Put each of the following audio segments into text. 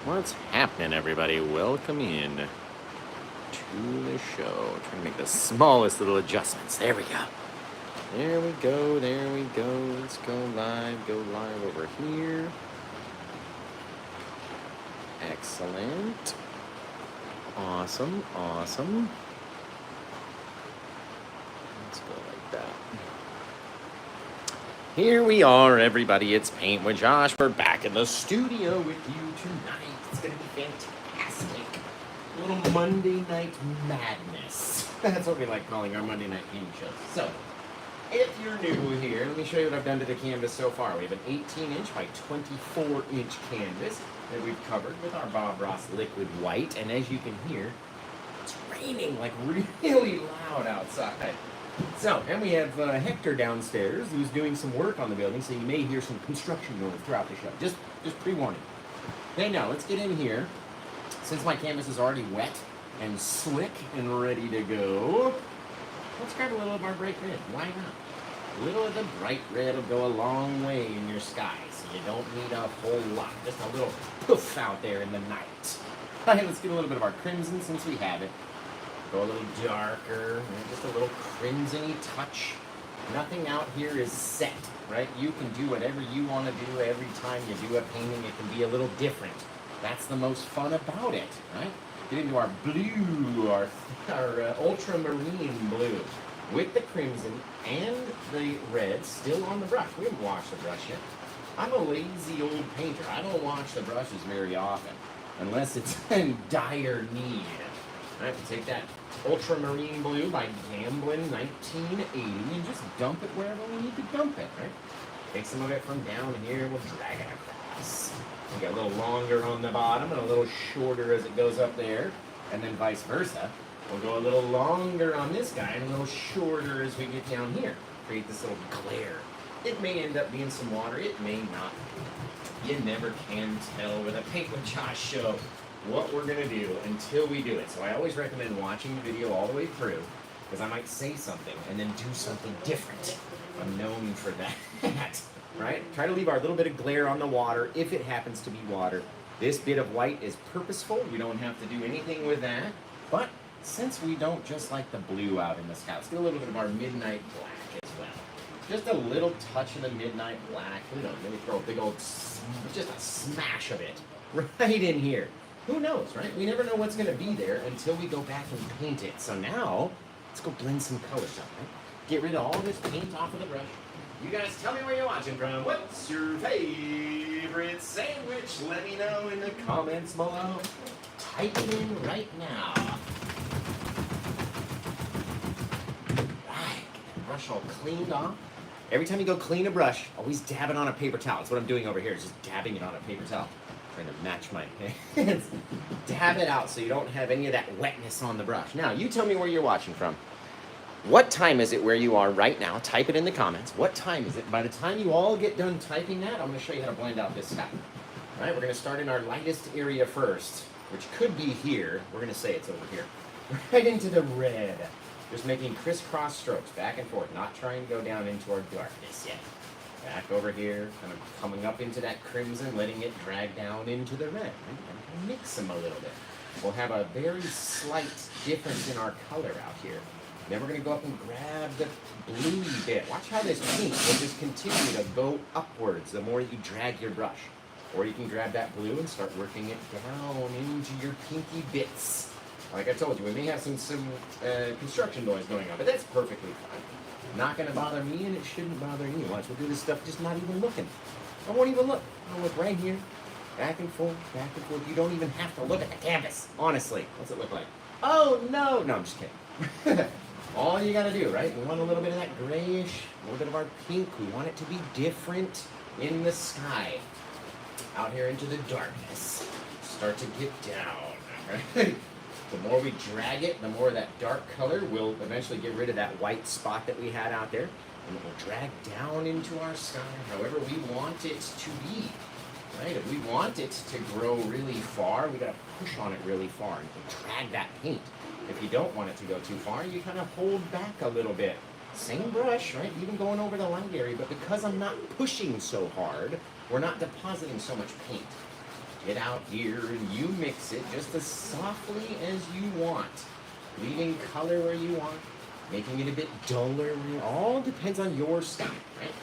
What's happening, everybody? Welcome in to the show. Trying to make the smallest little adjustments. There we go. There we go. There we go. Let's go live. Go live over here. Excellent. Awesome. Awesome. Let's go like that. Here we are, everybody. It's Paint with Josh. We're back in the studio with you tonight. It's going to be fantastic. A little Monday night madness. That's what we like calling our Monday night game shows. So, if you're new here, let me show you what I've done to the canvas so far. We have an 18-inch by 24-inch canvas that we've covered with our Bob Ross liquid white. And as you can hear, it's raining like really loud outside. So, and we have Hector downstairs who's doing some work on the building, so you may hear some construction noise throughout the show. Just pre-warning. Okay, now let's get in here. Since my canvas is already wet and slick and ready to go, let's grab a little of our bright red. Why not? A little of the bright red will go a long way in your sky, so you don't need a whole lot. Just a little poof out there in the night. All right, let's get a little bit of our crimson since we have it. Go a little darker, just a little crimson-y touch. Nothing out here is set, right? You can do whatever you want to do every time you do a painting. It can be a little different. That's the most fun about it, right? Get into our blue, our ultramarine blue with the crimson and the red still on the brush. We haven't washed the brush yet. I'm a lazy old painter. I don't wash the brushes very often unless it's in dire need. All right, we'll take that ultramarine blue by Gamblin 1980 and just dump it wherever we need to dump it, right? Take some of it from down here, we'll drag it across. We get a little longer on the bottom and a little shorter as it goes up there, and then vice versa. We'll go a little longer on this guy and a little shorter as we get down here. Create this little glare. It may end up being some water, it may not. You never can tell with a Paint with Josh show what we're going to do until we do it. So I always recommend watching the video all the way through, because I might say something and then do something different. I'm known for that, right? Try to leave our little bit of glare on the water if it happens to be water. This bit of white is purposeful. We don't have to do anything with that. But since we don't just like the blue out in the sky, let's get a little bit of our midnight black as well. Just a little touch of the midnight black. You know, maybe throw a big old, just a smash of it right in here. Who knows, right? We never know what's going to be there until we go back and paint it. So now, let's go blend some colors up, right? Get rid of all this paint off of the brush. You guys tell me where you're watching from. What's your favorite sandwich? Let me know in the comments below. Type it in right now. Right, get the brush all cleaned off. Every time you go clean a brush, always dab it on a paper towel. That's what I'm doing over here, is just dabbing it on a paper towel. Trying to match my hands. Dab it out so you don't have any of that wetness on the brush. Now, you tell me where you're watching from. What time is it where you are right now? Type it in the comments. What time is it? By the time you all get done typing that, I'm going to show you how to blend out this sky. All right, we're going to start in our lightest area first, which could be here. We're going to say it's over here. Right into the red. Just making crisscross strokes back and forth, not trying to go down into our darkness yet. Back over here, kind of coming up into that crimson, letting it drag down into the red. And mix them a little bit. We'll have a very slight difference in our color out here. Then we're going to go up and grab the bluey bit. Watch how this pink will just continue to go upwards the more you drag your brush. Or you can grab that blue and start working it down into your pinky bits. Like I told you, we may have some construction noise going on, but that's perfectly fine. Not going to bother me, and it shouldn't bother you. Watch, we'll do this stuff just not even looking. I won't even look. I'll look right here. Back and forth, back and forth. You don't even have to look at the canvas. Honestly, what's it look like? Oh, no. No, I'm just kidding. All you got to do, right? We want a little bit of that grayish, a little bit of our pink. We want it to be different in the sky. Out here into the darkness. Start to get down, right? The more we drag it, the more that dark color will eventually get rid of that white spot that we had out there. And it will drag down into our sky however we want it to be. Right? If we want it to grow really far, we got to push on it really far and drag that paint. If you don't want it to go too far, you kind of hold back a little bit. Same brush, right? Even going over the light area, but because I'm not pushing so hard, we're not depositing so much paint. get out here and you mix it just as softly as you want, leaving color where you want, making it a bit duller. All depends on your style, right?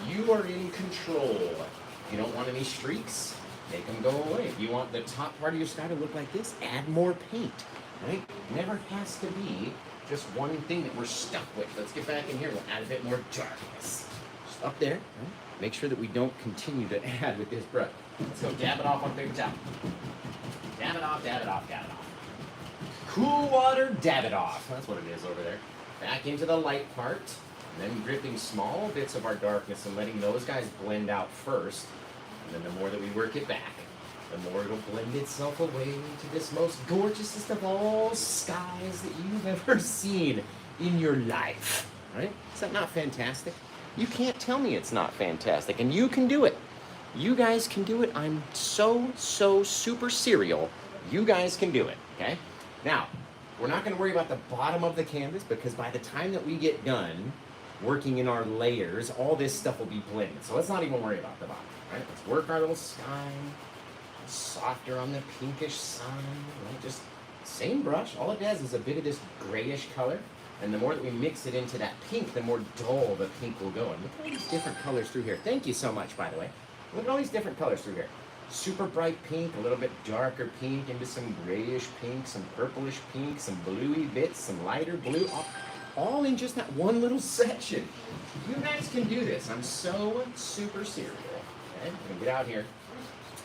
You are in control. If you don't want any streaks, make them go away. If you want the top part of your sky to look like this, add more paint, right? Never has to be just one thing that we're stuck with. Let's get back in here. We'll add a bit more darkness. Just up there, right? Make sure that we don't continue to add with this brush. Let's go dab it off on paper towel. Dab it off, dab it off, dab it off. Cool water, dab it off. That's what it is over there. Back into the light part, and then gripping small bits of our darkness and letting those guys blend out first. And then the more that we work it back, the more it'll blend itself away into this most gorgeousest of all skies that you've ever seen in your life. Right? Is that not fantastic? You can't tell me it's not fantastic, and you can do it. You guys can do it. I'm so super serial. You guys can do it, okay? Now, we're not going to worry about the bottom of the canvas because by the time that we get done working in our layers, all this stuff will be blended. So let's not even worry about the bottom, right? Let's work our little sky, softer on the pinkish side, right? Just same brush. All it does is a bit of this grayish color. And the more that we mix it into that pink, the more dull the pink will go. And look at all these different colors through here. Thank you so much, by the way. Look at all these different colors through here. Super bright pink, a little bit darker pink, into some grayish pink, some purplish pink, some bluey bits, some lighter blue, all in just that one little section. You guys can do this. I'm so super serial. Okay, I'm gonna get out here.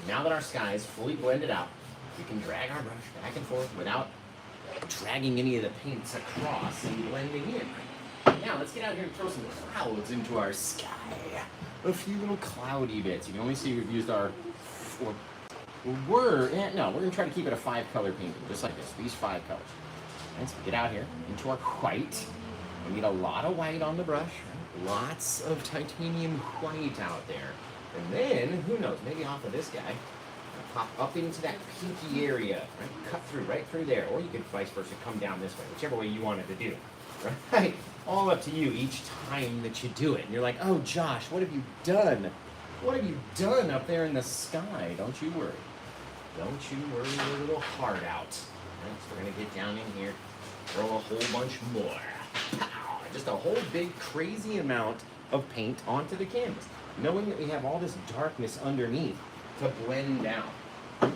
Now that our sky is fully blended out, we can drag our brush back and forth without dragging any of the paints across and blending in. Now let's get out here and throw some clouds into our sky. A few little cloudy bits. You can only see we've used our we're gonna try to keep it a 5-color painting, just like this. These 5 colors. Let's get out here into our white. We need a lot of white on the brush. Lots of titanium white out there. And then, who knows, maybe off of this guy, pop up into that pinky area, right? Cut through, right through there. Or you could vice versa, come down this way, whichever way you wanted to do. Right? All up to you each time that you do it. And you're like, oh, Josh, what have you done? What have you done up there in the sky? Don't you worry. Don't you worry your little heart out. Right? So we're going to get down in here, throw a whole bunch more. Pow! Just a whole big crazy amount of paint onto the canvas. Knowing that we have all this darkness underneath to blend down. If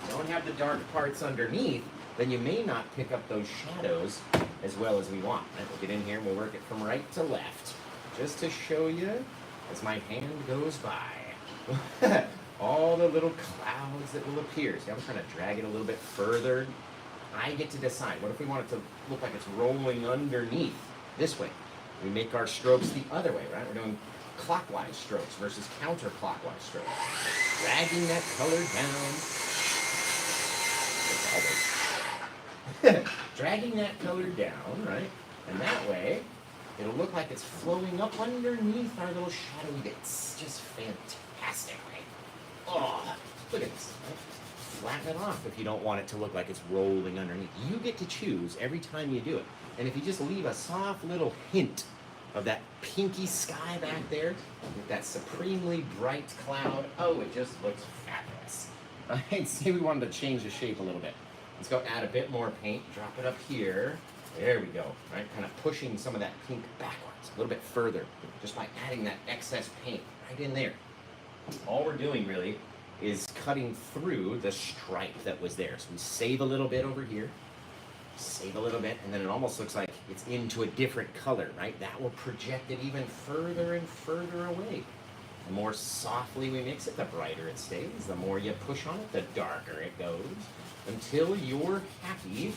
you don't have the dark parts underneath, then you may not pick up those shadows as well as we want. Right? We'll get in here and we'll work it from right to left, just to show you as my hand goes by. All the little clouds that will appear. See, I'm trying to drag it a little bit further. I get to decide. What if we want it to look like it's rolling underneath this way? We make our strokes the other way, right? We're doing clockwise strokes versus counterclockwise strokes. Dragging that color down. Dragging that color down, right? And that way, it'll look like it's flowing up underneath our little shadowy bits. Just fantastic, right? Oh, look at this. Right? Flatten it off if you don't want it to look like it's rolling underneath. You get to choose every time you do it. And if you just leave a soft little hint of that pinky sky back there with that supremely bright cloud, oh, it just looks fabulous. I'd say we wanted to change the shape a little bit. Let's go add a bit more paint, drop it up here. There we go, right? Kind of pushing some of that pink backwards a little bit further, just by adding that excess paint right in there. All we're doing really is cutting through the stripe that was there. So we save a little bit over here, save a little bit, and then it almost looks like it's into a different color, right? That will project it even further and further away. The more softly we mix it, the brighter it stays. The more you push on it, the darker it goes, until you're happy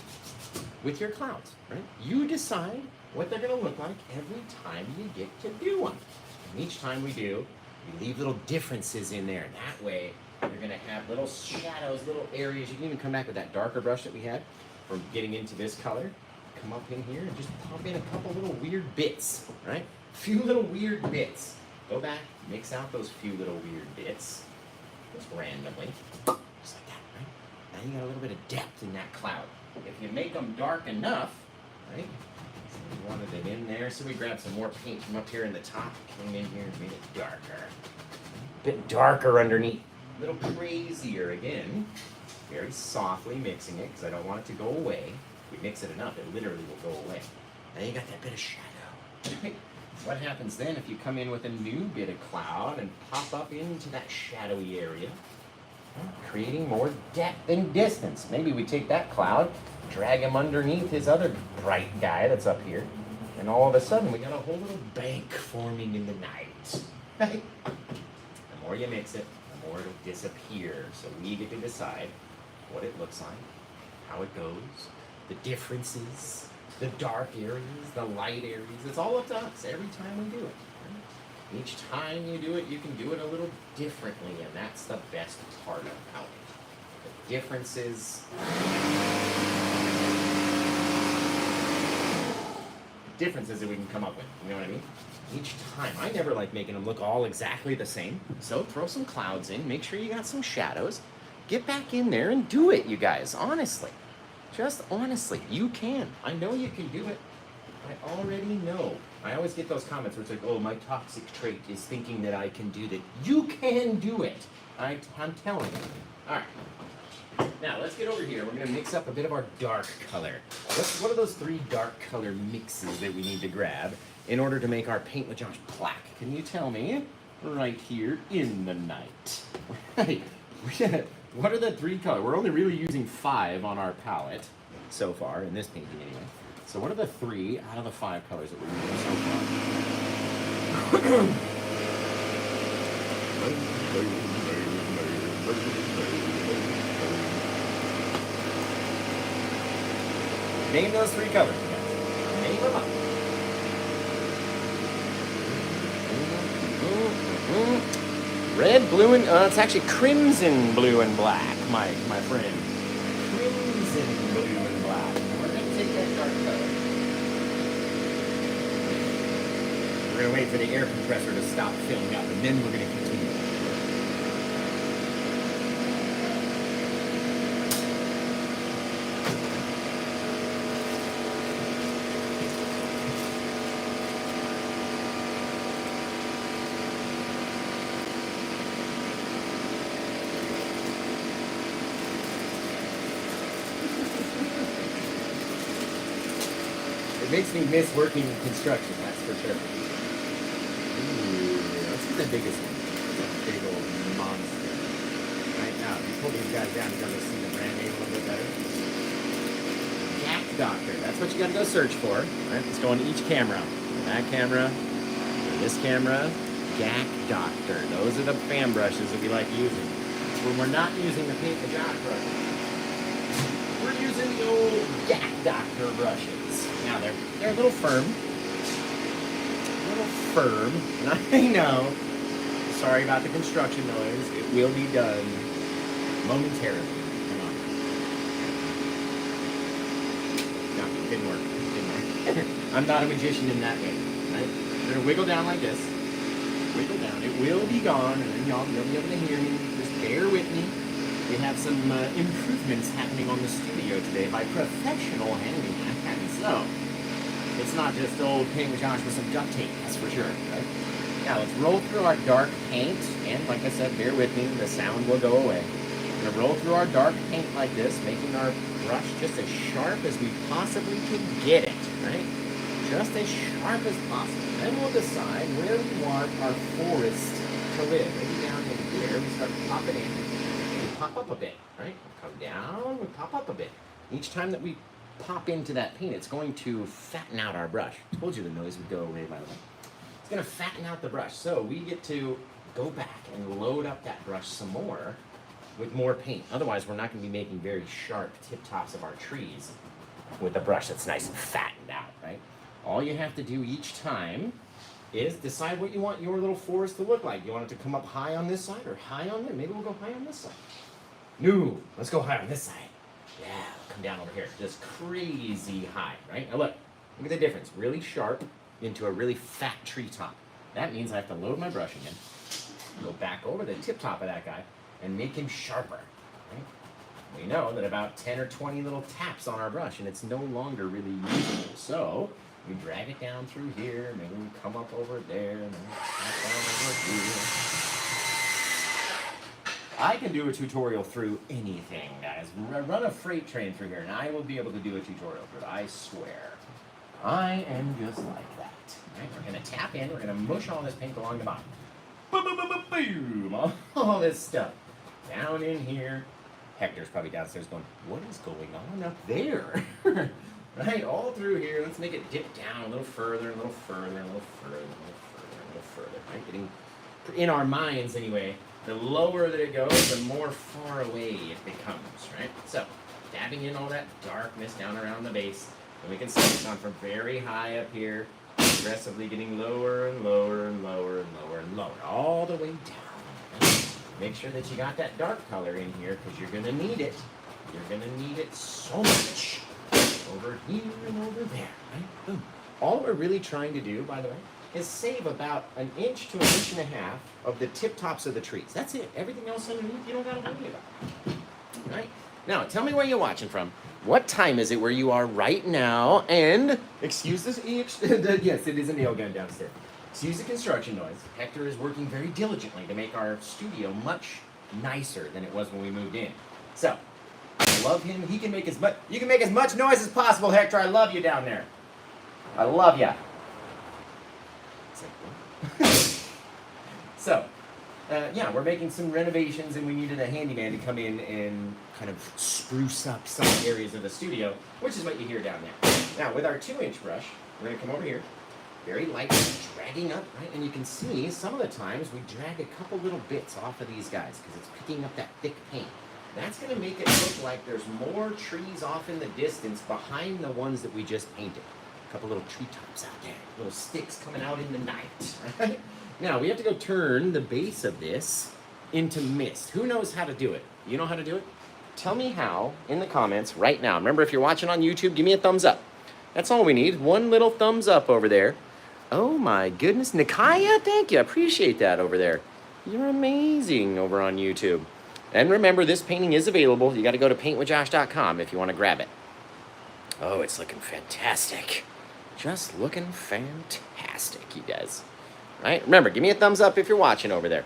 with your clouds, right? You decide what they're gonna look like every time you get to do one. And each time we do, we leave little differences in there. That way, you're gonna have little shadows, little areas. You can even come back with that darker brush that we had from getting into this color. Come up in here and just pop in a couple little weird bits, right? A few little weird bits. Go back, mix out those few little weird bits, just randomly, just like that, right? Now you got a little bit of depth in that cloud. If you make them dark enough, right? So we wanted it in there, so we grabbed some more paint from up here in the top, came in here and made it darker. A bit darker underneath. A little crazier again. Very softly mixing it because I don't want it to go away. If we mix it enough, it literally will go away. Now you got that bit of shadow. What happens then if you come in with a new bit of cloud and pop up into that shadowy area? Creating more depth and distance. Maybe we take that cloud, drag him underneath his other bright guy that's up here, and all of a sudden we got a whole little bank forming in the night. Right? The more you mix it, the more it'll disappear. So we get to decide what it looks like, how it goes, the differences, the dark areas, the light areas. It's all up to us every time we do it. Right? Each time you do it, you can do it a little differently, and that's the best part about it. The differences. Differences that we can come up with, you know what I mean? Each time. I never like making them look all exactly the same. So throw some clouds in, make sure you got some shadows. Get back in there and do it, you guys, honestly. Just honestly, you can. I know you can do it. I already know. I always get those comments where it's like, oh, my toxic trait is thinking that I can do that. You can do it. I'm telling you. All right. Now, let's get over here. We're going to mix up a bit of our dark color. What are those 3 dark color mixes that we need to grab in order to make our Paint with Josh black? Can you tell me? Right here in the night. Right. What are the 3 colors? We're only really using 5 on our palette so far, in this painting anyway. So what are the 3 out of the 5 colors that we're using so far? Name those 3 colors, guys. Name them up. Red, blue, and it's actually crimson, blue, and black, my friend. Crimson, blue, and black. We're going to take that dark color. We're going to wait for the air compressor to stop filling up, and then we're going to continue. It makes me miss working in construction, that's for sure. Ooh, let's get the biggest one. That's a big old monster. Right now, if you pull these guys down, you're going to see the brand name a little bit better. Yak Doctor, that's what you got to go search for. Right, let's go on each camera. That camera, this camera, Yak Doctor. Those are the fan brushes that we like using. When we're not using the Paint with Josh brush, we're using the old Yak Doctor brushes. Now they're a little firm. And I know. Sorry about the construction noise. It will be done momentarily. Come on. No, it didn't work. I'm not a magician in that way. Right? We're gonna wiggle down like this. Wiggle down. It will be gone, and then y'all will be able to hear me. Just bear with me. We have some improvements happening on the studio today by professional handyman. So, it's not just old Paint with Josh with some duct tape, that's for sure, right? Now, let's roll through our dark paint, and like I said, bear with me, the sound will go away. We're gonna roll through our dark paint like this, making our brush just as sharp as we possibly can get it, right? Just as sharp as possible. Then we'll decide where we want our forest to live. Maybe down in here, we start popping in. We pop up a bit, right? Come down, we pop up a bit. Each time that we pop into that paint, it's going to fatten out our brush. I told you the noise would go away, by the way. It's going to fatten out the brush. So we get to go back and load up that brush some more with more paint. Otherwise, we're not going to be making very sharp tip tops of our trees with a brush that's nice and fattened out, right? All you have to do each time is decide what you want your little forest to look like. You want it to come up high on this side or high on there? Maybe we'll go high on this side. No, let's go high on this side. Yeah, come down over here. Just crazy high, right? Now look at the difference. Really sharp into a really fat tree top. That means I have to load my brush again, go back over the tip top of that guy, and make him sharper, right? We know that about 10 or 20 little taps on our brush, and it's no longer really usable. So we drag it down through here, maybe we come up over there, and then tap down over here. I can do a tutorial through anything, guys. Run a freight train through here, and I will be able to do a tutorial through it. I swear. I am just like that. Right? We're going to tap in. We're going to mush all this paint along the bottom. Boom, boom, boom, boom, boom. All this stuff. Down in here. Hector's probably downstairs going, what is going on up there? Right? All through here. Let's make it dip down a little further, a little further, a little further, a little further, a little further. Right? Getting, in our minds anyway, the lower that it goes, the more far away it becomes, right? So, dabbing in all that darkness down around the base, and we can see it's gone from very high up here, progressively getting lower and lower and lower and lower and lower, all the way down. Okay? Make sure that you got that dark color in here, because you're going to need it. You're going to need it so much. Over here and over there, right? Boom. All we're really trying to do, by the way, is save about 1 inch to 1.5 inches of the tip tops of the trees. That's it. Everything else underneath, you don't got to worry about. Right? Now, tell me where you're watching from. What time is it where you are right now? And, excuse this, yes, it is a nail gun downstairs. Excuse the construction noise. Hector is working very diligently to make our studio much nicer than it was when we moved in. So, I love him. He can make as much, you can make as much noise as possible, Hector. I love you down there. I love ya. So, yeah, we're making some renovations, and we needed a handyman to come in and kind of spruce up some areas of the studio, which is what you hear down there. Now, with our 2-inch brush, we're going to come over here, very lightly dragging up, right? And you can see some of the times we drag a couple little bits off of these guys because it's picking up that thick paint. That's going to make it look like there's more trees off in the distance behind the ones that we just painted. A couple little treetops out there, little sticks coming out in the night, right? Now, we have to go turn the base of this into mist. Who knows how to do it? You know how to do it? Tell me how in the comments right now. Remember, if you're watching on YouTube, give me a thumbs up. That's all we need. One little thumbs up over there. Oh my goodness. Nikaya, thank you. I appreciate that over there. You're amazing over on YouTube. And remember, this painting is available. You got to go to paintwithjosh.com if you want to grab it. Oh, it's looking fantastic. Just looking fantastic, you guys. Right? Remember, give me a thumbs up if you're watching over there.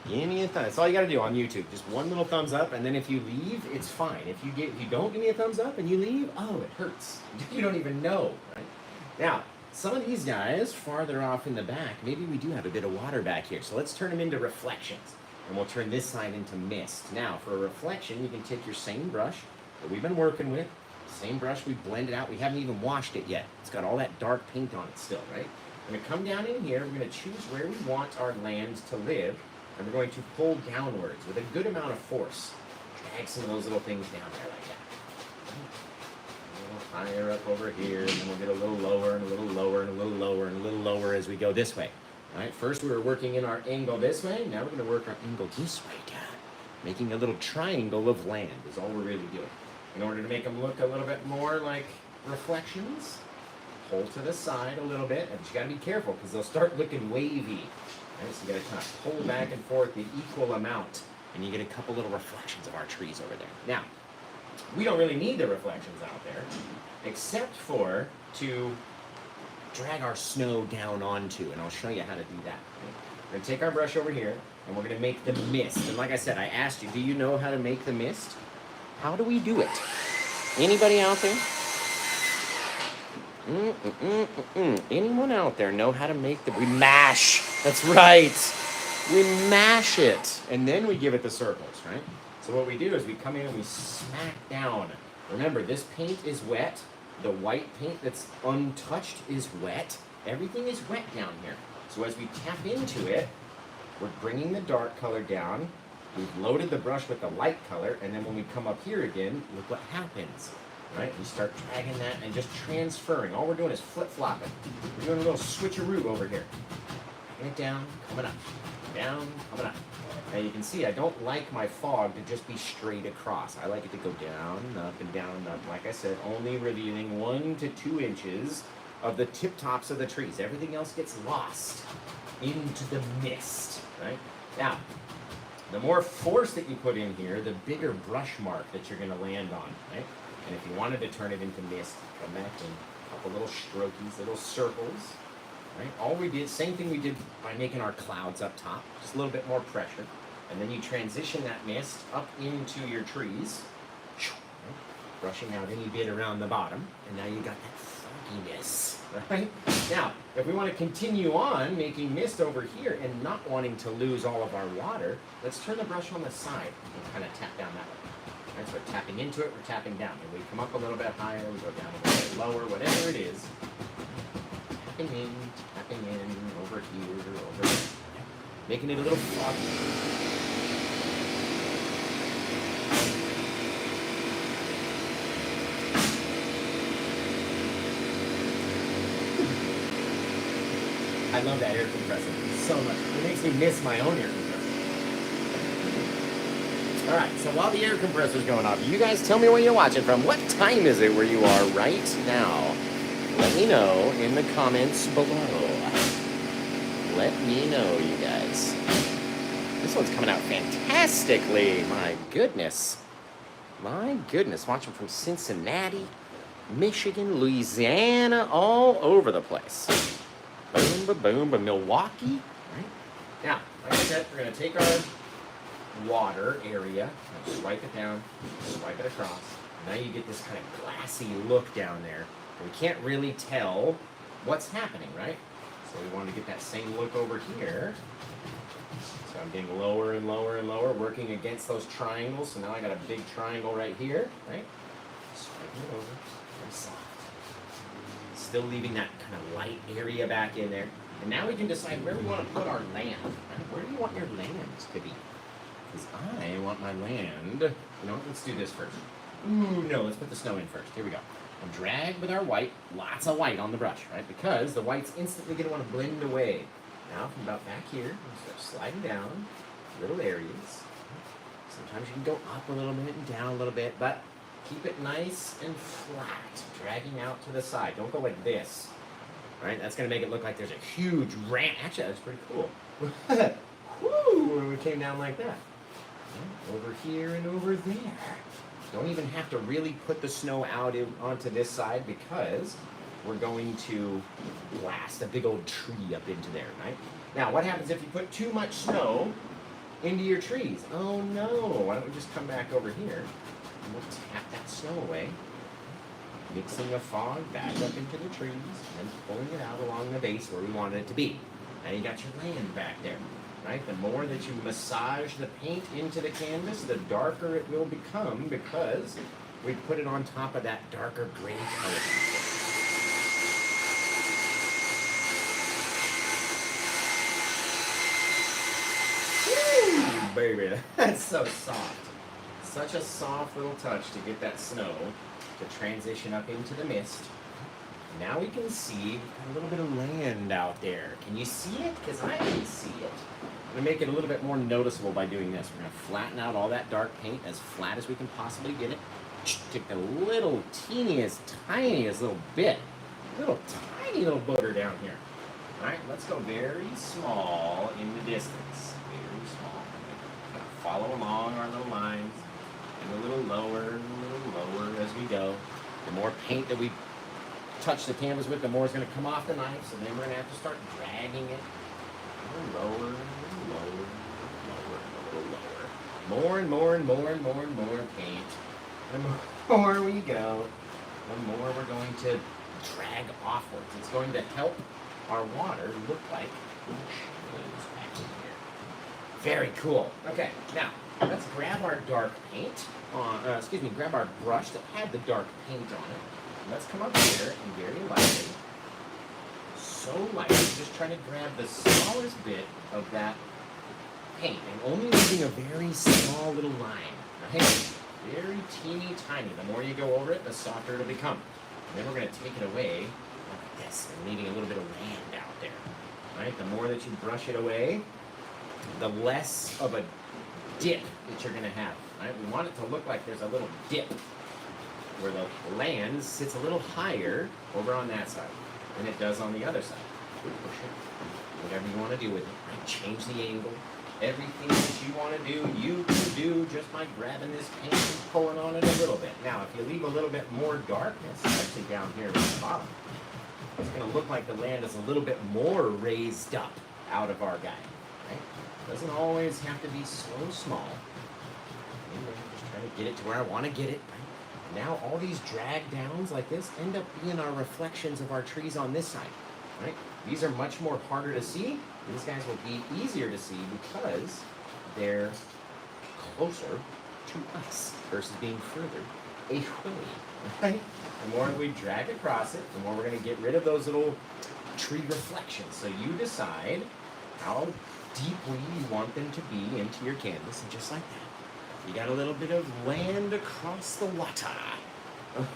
Give me a thumb. That's all you got to do on YouTube. Just one little thumbs up, and then if you leave, it's fine. If you don't give me a thumbs up and you leave, oh, it hurts. You don't even know. Right? Now, some of these guys farther off in the back, maybe we do have a bit of water back here. So let's turn them into reflections, and we'll turn this side into mist. Now, for a reflection, you can take your same brush that we've been working with. Same brush, we blended out. We haven't even washed it yet. It's got all that dark paint on it still, right? We're going to come down in here. We're going to choose where we want our land to live, and we're going to pull downwards with a good amount of force. Drag some of those little things down there like that. A little higher up over here, and then we'll get a little lower and a little lower and a little lower and a little lower as we go this way. All right, first we were working in our angle this way. Now we're going to work our angle this way down. Making a little triangle of land is all we're really doing. In order to make them look a little bit more like reflections, pull to the side a little bit, and you got to be careful because they'll start looking wavy. Right? So you got to kind of pull back and forth the equal amount, and you get a couple little reflections of our trees over there. Now, we don't really need the reflections out there, except for to drag our snow down onto, and I'll show you how to do that. Right? We're going to take our brush over here, and we're going to make the mist. And like I said, I asked you, do you know how to make the mist? How do we do it? Anybody out there? Anyone out there know how to make the... We mash. That's right. We mash it. And then we give it the circles, right? So what we do is we come in and we smack down. Remember, this paint is wet. The white paint that's untouched is wet. Everything is wet down here. So as we tap into it, we're bringing the dark color down. We've loaded the brush with the light color, and then when we come up here again, look what happens, right? We start dragging that and just transferring. All we're doing is flip-flopping. We're doing a little switcheroo over here. Dragging it down, coming up. Down, coming up. Now you can see I don't like my fog to just be straight across. I like it to go down, up, and down, up. Like I said, only revealing 1 to 2 inches of the tip tops of the trees. Everything else gets lost into the mist, right? Now, the more force that you put in here, the bigger brush mark that you're going to land on, right? And if you wanted to turn it into mist, come back in, a couple little strokies, little circles, right? All we did, same thing we did by making our clouds up top, just a little bit more pressure. And then you transition that mist up into your trees, brushing out any bit around the bottom, and now you got that fogginess, right? Now, if we want to continue on making mist over here and not wanting to lose all of our water, let's turn the brush on the side and kind of tap down that way. Right, so we're tapping into it, we're tapping down. And we come up a little bit higher, we go down a little bit lower, whatever it is. Tapping in, over here, over there. Making it a little foggy. I love that air compressor so much. It makes me miss my own air compressor. All right, so while the air compressor's going off, you guys tell me where you're watching from. What time is it where you are right now? Let me know in the comments below. Let me know, you guys. This one's coming out fantastically. My goodness. My goodness. Watching from Cincinnati, Michigan, Louisiana, all over the place. Boom, ba-boom, but Milwaukee. Right? Now, like I said, we're going to take our water area, swipe it down, swipe it across. Now you get this kind of glassy look down there. And we can't really tell what's happening, right? So we want to get that same look over here. So I'm getting lower and lower and lower, working against those triangles. So now I got a big triangle right here, right? Swiping it over, very soft. Still leaving that kind of light area back in there. And now we can decide where we want to put our land. Right? Where do you want your land to be? Because I want my land. You know what? Let's do this first. Ooh, no, let's put the snow in first. Here we go. And drag with our white, lots of white on the brush, right? Because the white's instantly going to want to blend away. Now, from about back here, we'll start sliding down little areas. Sometimes you can go up a little bit and down a little bit, but keep it nice and flat, dragging out to the side. Don't go like this, right? That's going to make it look like there's a huge ramp. Actually, that's pretty cool. Woo, when we came down like that. Over here and over there. Don't even have to really put the snow out onto this side because we're going to blast a big old tree up into there, right? Now, what happens if you put too much snow into your trees? Oh no, why don't we just come back over here and we'll tap that snow away, mixing the fog back up into the trees and pulling it out along the base where we wanted it to be. Now you got your land back there, right? The more that you massage the paint into the canvas, the darker it will become because we put it on top of that darker gray color. Baby, that's so soft. Such a soft little touch to get that snow to transition up into the mist. Now we can see we've got a little bit of land out there. Can you see it? Because I can see it. I'm going to make it a little bit more noticeable by doing this. We're going to flatten out all that dark paint as flat as we can possibly get it. Take the little teeniest, tiniest little bit. Little tiny little booger down here. All right, let's go very small in the distance. Very small. Follow along our little lines, and a little lower as we go. The more paint that we touch the canvas with, the more it's going to come off the knife, so then we're going to have to start dragging it a little lower, a little lower. More and more and more and more and more paint. The more we go, the more we're going to drag offwards. It's going to help our water look like shadows back in here. Very cool. Okay, now let's grab our dark paint grab our brush that had the dark paint on it. Let's come up here and very lightly, so lightly, just try to grab the smallest bit of that paint and only leaving a very small little line, right? Very teeny tiny. The more you go over it, the softer it'll become. And then we're going to take it away like this and leaving a little bit of land out there, right? The more that you brush it away, the less of a dip that you're going to have, right? We want it to look like there's a little dip where the land sits a little higher over on that side than it does on the other side. Push it, whatever you want to do with it, right? Change the angle. Everything that you want to do, you can do just by grabbing this paint and pulling on it a little bit. Now, if you leave a little bit more darkness, actually down here at the bottom, it's going to look like the land is a little bit more raised up out of our guy. Right? Doesn't always have to be so small. Just trying to get it to where I want to get it. Right? Now all these drag downs like this end up being our reflections of our trees on this side. Right? These are much more harder to see. These guys will be easier to see because they're closer to us versus being further away. Right? The more we drag across it, the more we're going to get rid of those little tree reflections. So you decide how deeply you want them to be into your canvas, and just like that, you got a little bit of land across the water.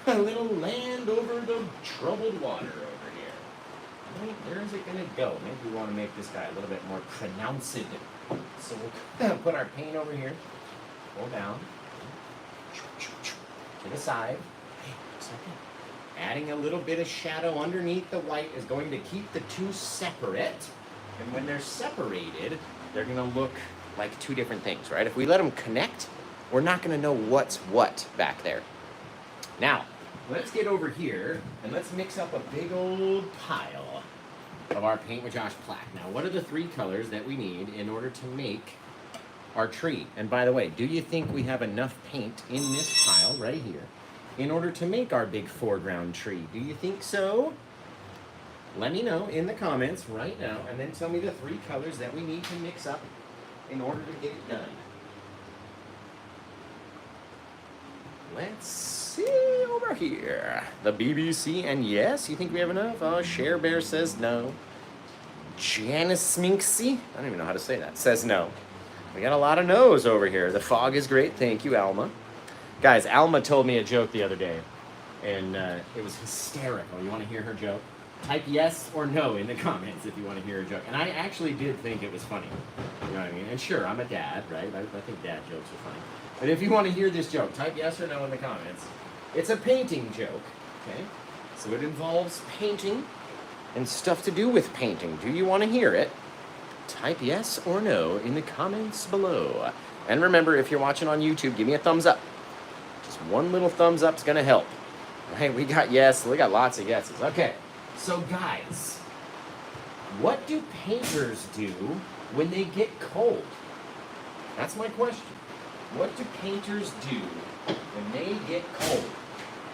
A little land over the troubled water over here. Right, where is it going to go? Maybe we want to make this guy a little bit more pronounced. So we'll put our paint over here, pull down, to the side. Adding a little bit of shadow underneath the white is going to keep the two separate. And when they're separated, they're going to look like two different things, right? If we let them connect, we're not going to know what's what back there. Now, let's get over here and let's mix up a big old pile of our Paint with Josh plaque. Now, what are the three colors that we need in order to make our tree? And by the way, do you think we have enough paint in this pile right here in order to make our big foreground tree? Do you think so? Let me know in the comments right now, and then tell me the three colors that we need to mix up in order to get it done. Let's see over here. The BBC, and yes, you think we have enough? Oh, Cher Bear says no. Janice Minksy, I don't even know how to say that, says no. We got a lot of no's over here. The fog is great. Thank you, Alma. Guys, Alma told me a joke the other day, and it was hysterical. You want to hear her joke? Type yes or no in the comments if you want to hear a joke. And I actually did think it was funny. You know what I mean? And sure, I'm a dad, right? I think dad jokes are funny. But if you want to hear this joke, type yes or no in the comments. It's a painting joke, okay? So it involves painting and stuff to do with painting. Do you want to hear it? Type yes or no in the comments below. And remember, if you're watching on YouTube, give me a thumbs up. Just one little thumbs up is going to help. Right? We got yes. We got lots of yeses. Okay. So guys, what do painters do when they get cold? That's my question. What do painters do when they get cold?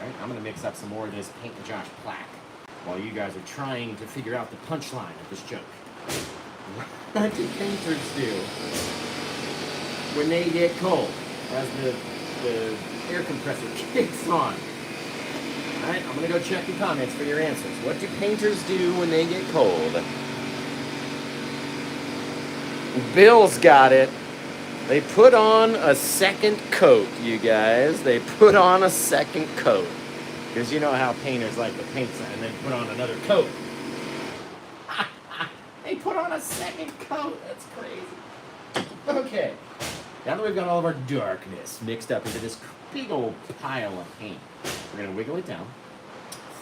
Right, I'm going to mix up some more of this Paint with Josh plaque while you guys are trying to figure out the punchline of this joke. What do painters do when they get cold as the air compressor kicks on? Alright, I'm going to go check the comments for your answers. What do painters do when they get cold? Bill's got it. They put on a second coat, you guys. They put on a second coat. Because you know how painters like to paint and then put on another coat. They put on a second coat. That's crazy. Okay. Now that we've got all of our darkness mixed up into this big old pile of paint, we're going to wiggle it down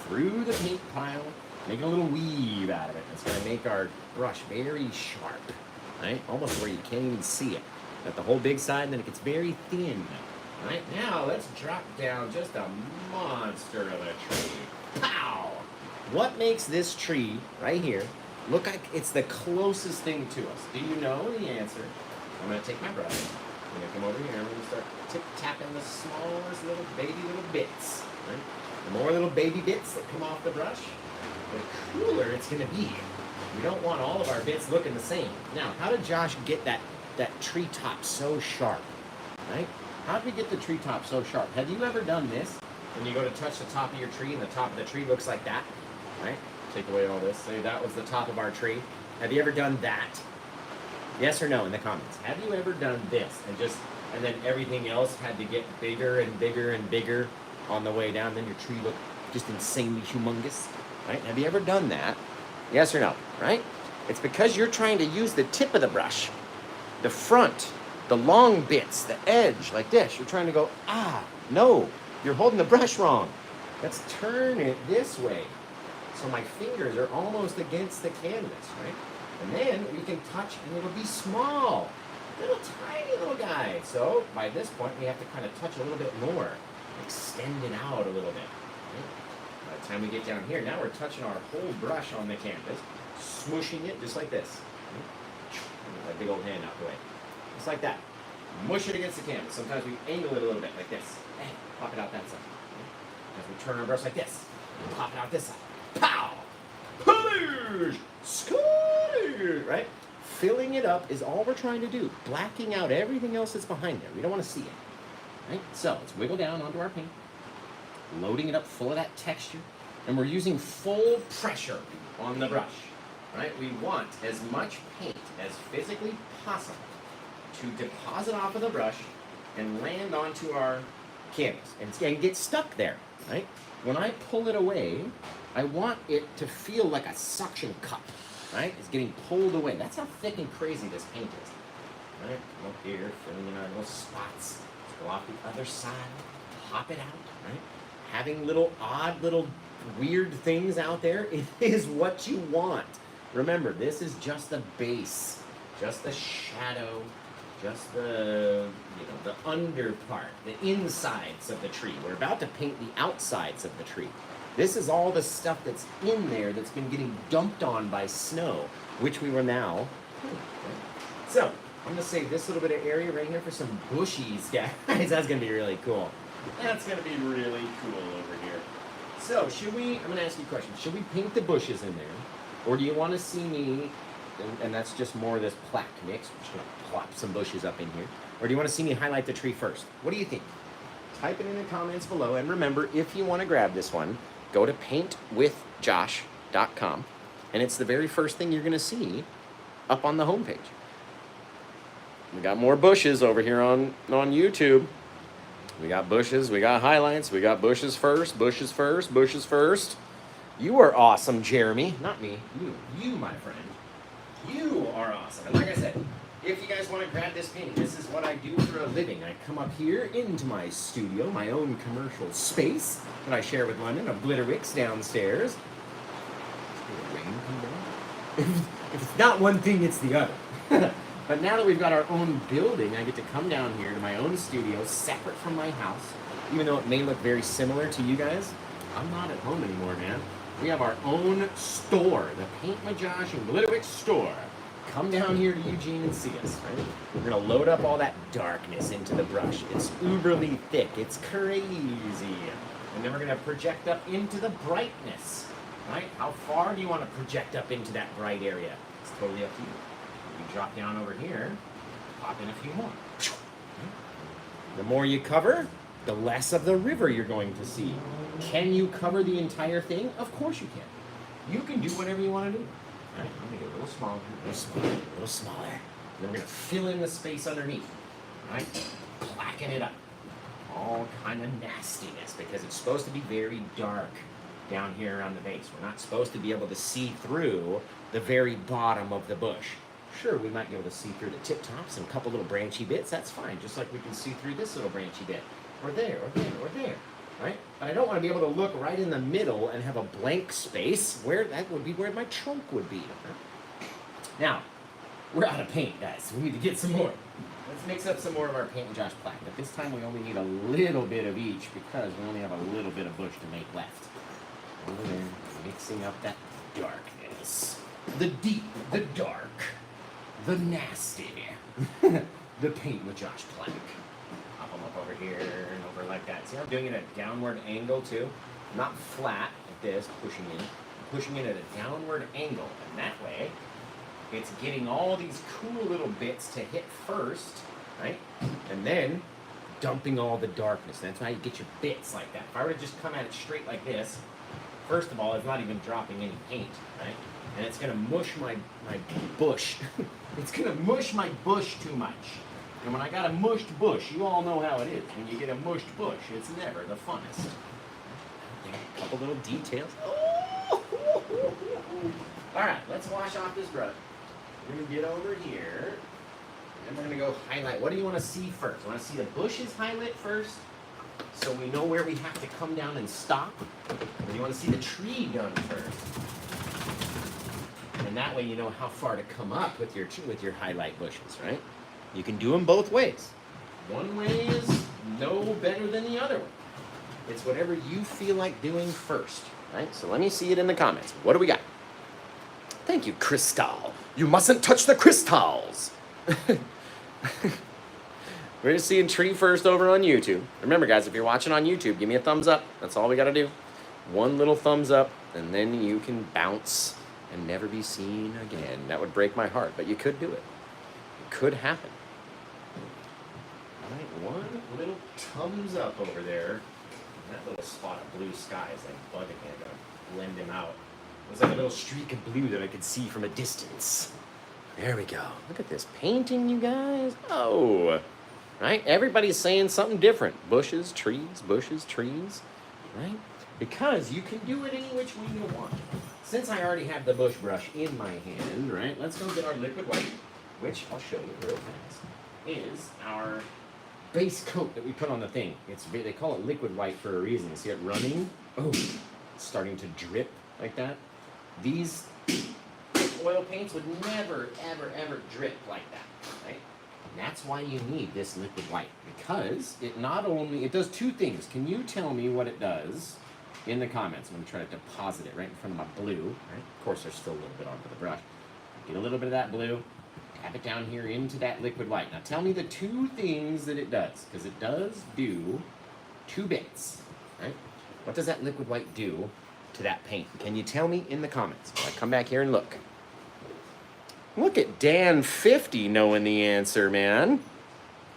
through the paint pile, make a little weave out of it. It's going to make our brush very sharp, right? Almost where you can't even see it. Got the whole big side, and then it gets very thin. Right? Now, let's drop down just a monster of a tree. Pow! What makes this tree right here look like it's the closest thing to us? Do you know the answer? I'm going to take my brush. I'm going to come over here and we're going to start tip-tapping the smallest little bits. Right? The more little baby bits that come off the brush, the cooler it's going to be. We don't want all of our bits looking the same. Now, how did Josh get that tree top so sharp? Right? How did we get the tree top so sharp? Have you ever done this? When you go to touch the top of your tree and the top of the tree looks like that? Right? Take away all this. Say that was the top of our tree. Have you ever done that? Yes or no in the comments. Have you ever done this and then everything else had to get bigger and bigger and bigger on the way down? Then your tree looked just insanely humongous. Right? Have you ever done that? Yes or no? Right? It's because you're trying to use the tip of the brush, the front, the long bits, the edge, like this. You're trying to go, no, you're holding the brush wrong. Let's turn it this way. So my fingers are almost against the canvas, right? And then we can touch and it'll be small. Little tiny little guy. So by this point, we have to kind of touch a little bit more. Extend it out a little bit. Right? By the time we get down here, now we're touching our whole brush on the canvas, smooshing it just like this. That big old hand out the way. Just like that. Mush it against the canvas. Sometimes we angle it a little bit like this. Hey, pop it out that side. As we turn our brush like this. Pop it out this side. Pow! Polish! Scottish! Right? Filling it up is all we're trying to do. Blacking out everything else that's behind there. We don't want to see it. Right? So let's wiggle down onto our paint. Loading it up full of that texture. And we're using full pressure on the brush. Right? We want as much paint as physically possible to deposit off of the brush and land onto our canvas and get stuck there. Right? When I pull it away, I want it to feel like a suction cup. Right? It's getting pulled away. That's how thick and crazy this paint is. Right? Come up here, filling in our little spots. Let's go off the other side. Pop it out. Right? Having little odd, little weird things out there, it is what you want. Remember, this is just the base, just the shadow, just the, the under part, the insides of the tree. We're about to paint the outsides of the tree. This is all the stuff that's in there that's been getting dumped on by snow, which we were now. So, I'm going to save this little bit of area right here for some bushies, guys. That's going to be really cool. That's going to be really cool over here. So, I'm going to ask you a question. Should we paint the bushes in there? Or do you want to see me, and that's just more of this plaque mix. I'm just going to plop some bushes up in here. Or do you want to see me highlight the tree first? What do you think? Type it in the comments below. And remember, if you want to grab this one, go to paintwithjosh.com, and it's the very first thing you're going to see up on the homepage. We got more bushes over here on YouTube. We got bushes, we got highlights, we got bushes first, bushes first, bushes first. You are awesome, Jeremy. Not me, you, my friend. You are awesome. And like I said, if you guys want to grab this painting, this is what I do for a living. I come up here into my studio, my own commercial space that I share with London, of Glitterwicks downstairs. Rain come down? If it's not one thing, it's the other. But now that we've got our own building, I get to come down here to my own studio, separate from my house. Even though it may look very similar to you guys, I'm not at home anymore, man. We have our own store, the Paint with Josh and Glitterwicks store. Come down here to Eugene and see us, right? We're gonna load up all that darkness into the brush. It's uberly thick, it's crazy. And then we're gonna project up into the brightness, right? How far do you wanna project up into that bright area? It's totally up to you. You drop down over here, pop in a few more. The more you cover, the less of the river you're going to see. Can you cover the entire thing? Of course you can. You can do whatever you want to do. All right, I'm going to get a little smaller, a little smaller, a little smaller. And then we're going to fill in the space underneath. All right? Plaquing it up. All kind of nastiness because it's supposed to be very dark down here around the base. We're not supposed to be able to see through the very bottom of the bush. Sure, we might be able to see through the tip tops and a couple little branchy bits. That's fine, just like we can see through this little branchy bit. Or there, or there, or there. Right? But I don't want to be able to look right in the middle and have a blank space where that would be where my trunk would be. Now, we're out of paint, guys. We need to get some more. Let's mix up some more of our Paint with Josh plaque. But this time we only need a little bit of each because we only have a little bit of bush to make left. Over there, mixing up that darkness. The deep, the dark, the nasty. The Paint with Josh plaque. Pop them up over here and over like that. See how I'm doing it at a downward angle too? Not flat like this, pushing in. I'm pushing in at a downward angle. And that way, it's getting all these cool little bits to hit first, right? And then dumping all the darkness. That's how you get your bits like that. If I were to just come at it straight like this, first of all, it's not even dropping any paint, right? And it's gonna mush my bush. It's gonna mush my bush too much. And when I got a mushed bush, you all know how it is. When you get a mushed bush, it's never the funnest. A couple little details. Oh! All right, let's wash off this brush. We're gonna get over here, and we're gonna go highlight. What do you want to see first? You want to see the bushes highlight first, so we know where we have to come down and stop? Or do you want to see the tree done first? And that way you know how far to come up with your highlight bushes, right? You can do them both ways. One way is no better than the other one. It's whatever you feel like doing first, right? So let me see it in the comments. What do we got? Thank you, Crystal. You mustn't touch the crystals. We're just seeing Tree First over on YouTube. Remember, guys, if you're watching on YouTube, give me a thumbs up. That's all we got to do. One little thumbs up, and then you can bounce and never be seen again. That would break my heart, but you could do it. It could happen. All right, one little thumbs up over there. That little spot of blue sky is like bugging me. I gotta blend him out. It was like a little streak of blue that I could see from a distance. There we go. Look at this painting, you guys. Oh, right? Everybody's saying something different. Bushes, trees, right? Because you can do it any which way you want. Since I already have the bush brush in my hand, right, let's go get our liquid white, which I'll show you real fast, is our base coat that we put on the thing. They call it liquid white for a reason. See it running? Oh, it's starting to drip like that. These oil paints would never, ever, ever drip like that, right? And that's why you need this liquid white, because it does two things. Can you tell me what it does in the comments? I'm going to try to deposit it right in front of my blue, right? Of course, there's still a little bit onto the brush. Get a little bit of that blue, tap it down here into that liquid white. Now tell me the two things that it does, because it does do two bits, right? What does that liquid white do to that paint? Can you tell me in the comments? I'll come back here and look. Look at Dan50 knowing the answer, man.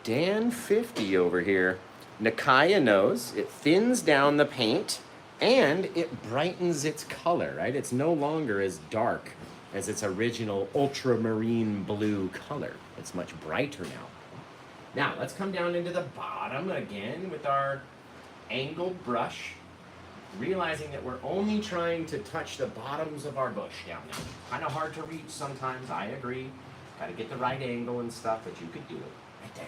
Dan50 over here. Nakaya knows. It thins down the paint and it brightens its color, right? It's no longer as dark as its original ultramarine blue color. It's much brighter now. Now, let's come down into the bottom again with our angled brush, realizing that we're only trying to touch the bottoms of our bush down there. Kind of hard to reach sometimes, I agree. Got to get the right angle and stuff, but you could do it right there.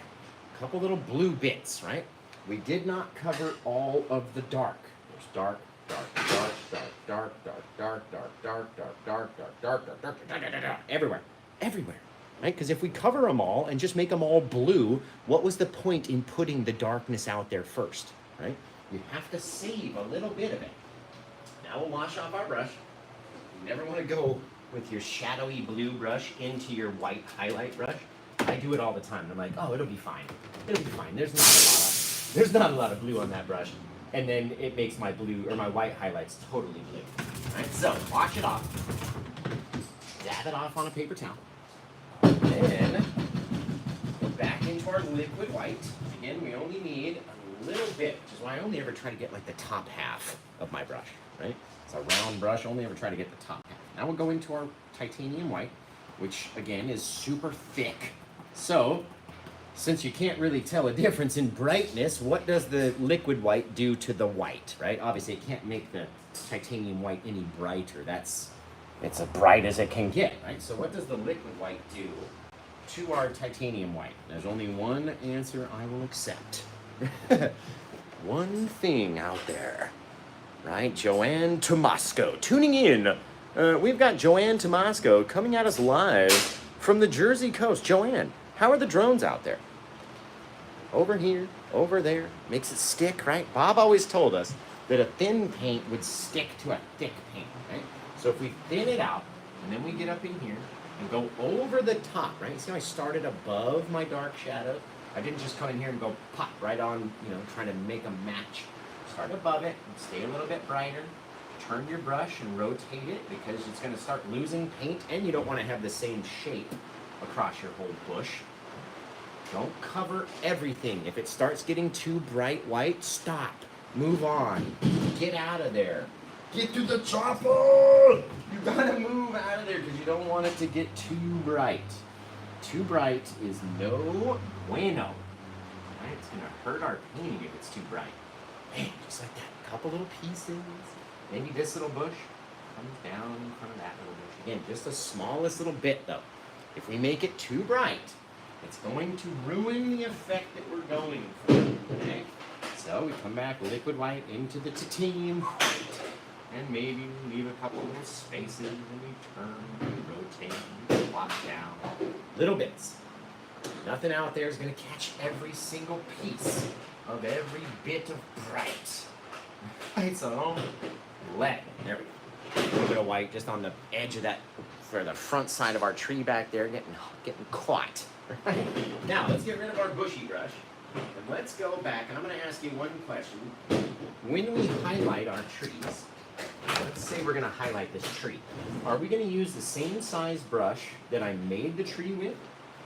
A couple little blue bits, right? We did not cover all of the dark. There's dark, dark, everywhere, right? Because if we cover them all and just make them all blue, what was the point in putting the darkness out there first, right? You have to save a little bit of it. Now we'll wash off our brush. You never want to go with your shadowy blue brush into your white highlight brush. I do it all the time. I'm like, oh, it'll be fine. It'll be fine. There's not a lot of blue on that brush. And then it makes my blue or my white highlights totally blue. All right, so wash it off. Dab it off on a paper towel. Then go back into our liquid white. Again, we only need a little bit, which is why I only ever try to get like the top half of my brush, right? It's a round brush, only ever try to get the top half. Now we'll go into our titanium white, which again is super thick. So, since you can't really tell a difference in brightness, what does the liquid white do to the white, right? Obviously, it can't make the titanium white any brighter. It's as bright as it can get, right? So what does the liquid white do to our titanium white? There's only one answer I will accept. One thing out there, right? Joanne Tomasco tuning in. We've got Joanne Tomasco coming at us live from the Jersey coast. Joanne, how are the drones out there? Over here, over there, makes it stick, right? Bob always told us that a thin paint would stick to a thick paint, right? So if we thin it out, and then we get up in here and go over the top, right? See how I started above my dark shadow? I didn't just come in here and go pop right on, trying to make them match. Start above it and stay a little bit brighter. Turn your brush and rotate it because it's going to start losing paint, and you don't want to have the same shape across your whole bush. Don't cover everything. If it starts getting too bright white, stop. Move on. Get out of there. Get to the chopper! You gotta move out of there because you don't want it to get too bright. Too bright is no bueno. Right? It's gonna hurt our painting if it's too bright. Man, just like that. A couple little pieces. Maybe this little bush comes down in front of that little bush. Again, just the smallest little bit though. If we make it too bright, it's going to ruin the effect that we're going for. Okay? So we come back liquid white into the titanium white. And maybe leave a couple little spaces and we turn and rotate and plop down. Little bits. Nothing out there is going to catch every single piece of every bit of bright. Right, so don't let it. There we go. A little bit of white just on the edge of that for the front side of our tree back there getting caught. Right? Now, let's get rid of our bushy brush, and let's go back, and I'm going to ask you one question. When we highlight our trees, let's say we're going to highlight this tree. Are we going to use the same size brush that I made the tree with,